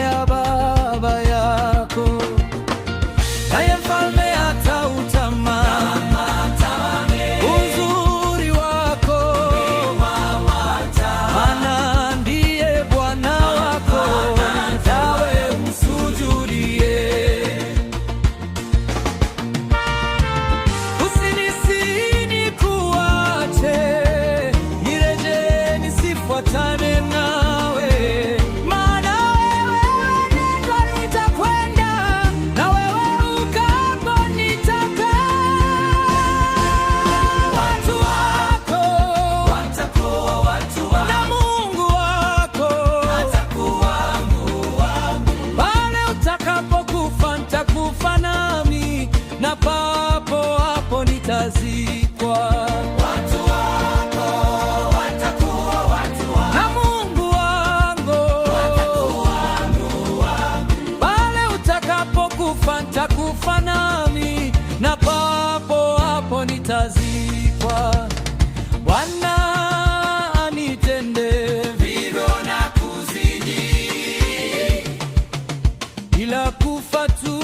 ya baba yako, naye mfalme atautamani uzuri wako, maana ndiye Bwana wako, nawe msujudie. Usinisini kuache, nirejee nisifuatane nawe, maana wewe nenda nitakwenda, na wewe ukapo nitakaa. Watu wako watakuwa watu wangu, na Mungu wako atakuwa Mungu wangu. Pale utakapokufa nitakufa nami, na papo hapo nitazikwa. Watu wako watakuwa watu wangu, na Mungu wangu atakuwa Mungu wangu. Pale utakapokufa nitakufa nami, na papo hapo nitazikwa. Bwana anitende vivyo na kuzidi, ila kufa tu